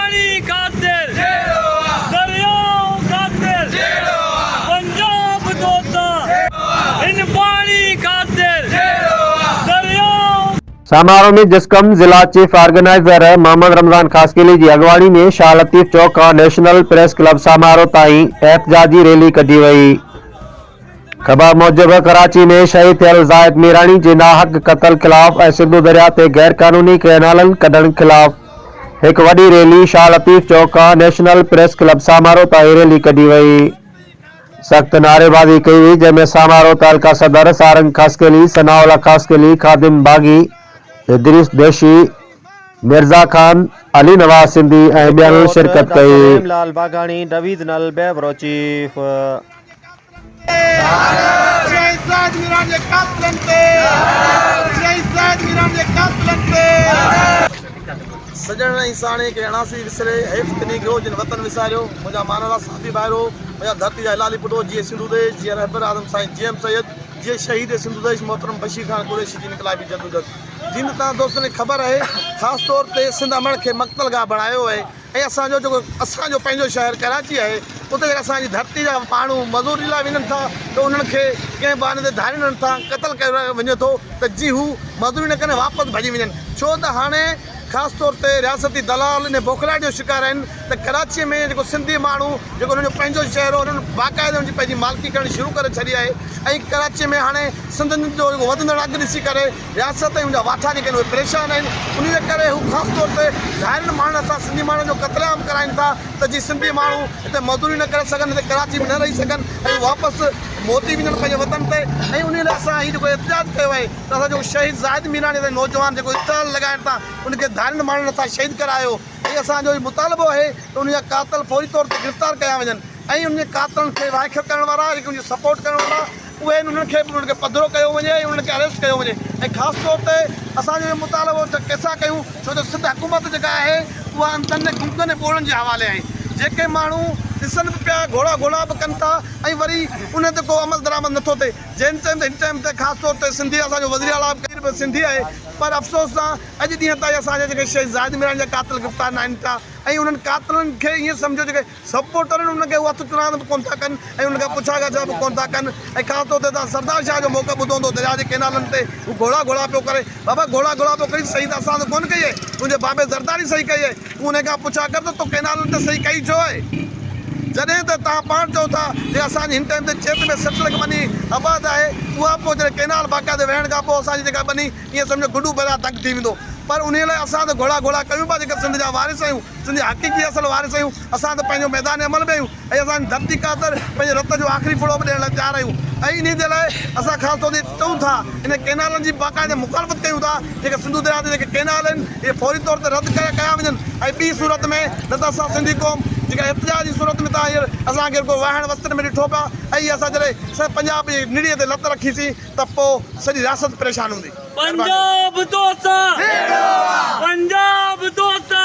पानी खातिर दरियाओं खातिर पंजाब दोस्ता इन पानी खातिर दरियाओं। समारोह में जिसकम जिला चीफ ऑर्गेनाइजर मोहम्मद रमजान खासकेली की अगवानी में शाह लतीफ चौक का नेशनल प्रेस क्लब समारोह ताईं एहतजाजी रैली कढी वई। खबर मूजिब कराची में शहीद थियल ज़ाहिद मीरानी जे नाहक कत्ल खिलाफ ऐं सिंधु दरिया ते गैर कानूनी कैनालन कढण खिलाफ एक वडी रैली शाह लतीफ चौक का नेशनल प्रेस क्लब समारोह ताईं रैली कढी वई। सख्त नारेबाजी कई हुई जंहिंमें समारोह तालका सदर सारंग खासकेली, सनाउल्लाह खासकेली, खादिम बागी, इदरीस देशी, मिर्जा खान, अली नवाज सिंधी ऐं ॿियनि शिरकत कई। लाल बागानी डिवीजनल ब्यूरो चीफ। सजण इंसानी के अणासी विसरे हेफ़्तनी गयो जिन वतन विसारियो मुंहिंजा मानला साथी भाइरो मुंहिंजा धरती जा लाली पुटो जीअं सिंधु देश जीअं रहबर आदम साईं जीएम सैयद जीअं शहीद सिंधु देश मोहतरम बशीर खान कुरैशी जी इनकलाबी जदोजहद जिन तव्हां दोस्तनि खे ख़बर आहे ख़ासि तौर ते सिंध अमण खे मक़तलगाह बणायो आहे ऐं असांजो पंहिंजो शहर कराची आहे उते असांजी धरती जा माण्हू मज़दूरी लाइ वञनि था त उन्हनि खे कंहिं बहाने ते धारीनि था क़तल कयो वञे थो त जी हू मज़दूरी न करे वापसि भॼी वञनि छो त हाणे ख़ासि तौर ते रियासती दलाल इन बोखलाहट जो शिकार आहिनि त कराचीअ में जेको सिंधी माण्हू जेको उन्हनि जो पंहिंजो शहर हो उन्हनि बाक़ाइदा उनजी पंहिंजी मालिकी करणु शुरू करे छॾी आहे ऐं कराचीअ में हाणे सिंधियुनि जो जेको वधंदड़ अघु ॾिसी करे रियासत ऐं उनजा वाठा जेके आहिनि उहे परेशान आहिनि उनजे करे हू ख़ासि तौर ते ज़ाहिरनि माण्हुनि सां सिंधी माण्हुनि जो क़तलेआम कराइनि था त जीअं सिंधी माण्हू हिते मज़दूरी न करे सघनि हिते कराची में न रही सघनि ऐं वापसि मोती वञनि पंहिंजे वतन ते ऐं उन लाइ असां हीउ जेको एहतजाज कयो आहे त असां जेको शहीद ज़ाहिद मीरानी ते नौजवान जेको इश्तहार लॻाइनि था उनखे धारियुनि माण्हुनि सां शहीद करायो ऐं असांजो मुतालबो आहे त उनजा कातल फौरी तौर ते गिरफ़्तार कया वञनि ऐं उन कातलनि खे वाइखियो करण वारा जेके उनजो सपोर्ट करण वारा उहे उन्हनि खे पधिरो कयो वञे ऐं उन्हनि खे अरेस्ट कयो वञे ऐं ख़ासि तौर ते असांजो मुतालबो त कंहिंसां कयूं छो त सिंध हुकूमत जेका आहे उहा अंदरि गुमकनि ॿोड़नि जे हवाले आहे जेके माण्हू ॾिसनि बि पिया घोड़ा बि कनि था ऐं वरी उन ते को अमल दरामद नथो थिए जंहिं टाइम ते हिन टाइम ते ख़ासि तौर ते सिंधी असांजो वज़ीर आला कईर बि सिंधी आहे पर अफ़सोस सां अॼु ॾींहं ताईं असांजे जेके शहीद ज़ाहिद मीरानी जा कातिल गिरफ़्तार न आहिनि था ऐं उन्हनि कातिलनि खे ईअं सम्झो जेके सपोर्टर आहिनि उनखे हू हथु चुनाव बि कोन था कनि ऐं उनखां पुछा गछा बि कोन था कनि ऐं ख़ासि तौर ते तव्हां सरदार शाह जो मौक़ो ॿुधो हूंदो दरिया जे कैनालनि ते हू घोड़ा पियो करे बाबा घोड़ा पियो करे सही त असां त कोन कई आहे तुंहिंजे बाबे ज़रदारी सही कई आहे तूं उनखां पुछा कर त तूं कैनालनि ते सही कई छो आहे जॾहिं त तव्हां पाण चओ था जे असांजी हिन टाइम ते चेत में 60 लख बनी आबाद आहे उहा पोइ जॾहिं कैनाल बाक़ाइदे वेहण खां पोइ असांजी जेका बनी ईअं सम्झो गुडू भरिया तंग थी वेंदो पर उन लाइ असां त घोड़ा कयूं पिया जेके सिंध जा वारिस आहियूं सिंधी हक़ीक़ी असल वारिस आहियूं असां त पंहिंजो मैदान अमल में आहियूं ऐं असांजी धरती ख़ातिर पंहिंजे रत जो आख़िरी फुड़ो बि ॾियण लाइ तयारु आहियूं ऐं इन जे लाइ असां ख़ासि तौर ते चऊं था इन कैनालनि जी बाक़ाइदे मुखालफ़त कयूं था जेके सिंधु दरिया ते जेके कैनाल आहिनि इहे फौरी तौर ते रद्द कया वञनि ऐं ॿी सूरत में न त असां सिंधी क़ौम जेका एहतजाज जी सूरत में तव्हां हींअर असांखे को वाहण वस्त्र में ॾिठो पिया ऐं असां जॾहिं पंजाब जी निड़ीअ ते लत रखीसीं त पोइ सॼी रियासत परेशान हूंदी। पंजाब दोस्ता पंजाब दोस्ता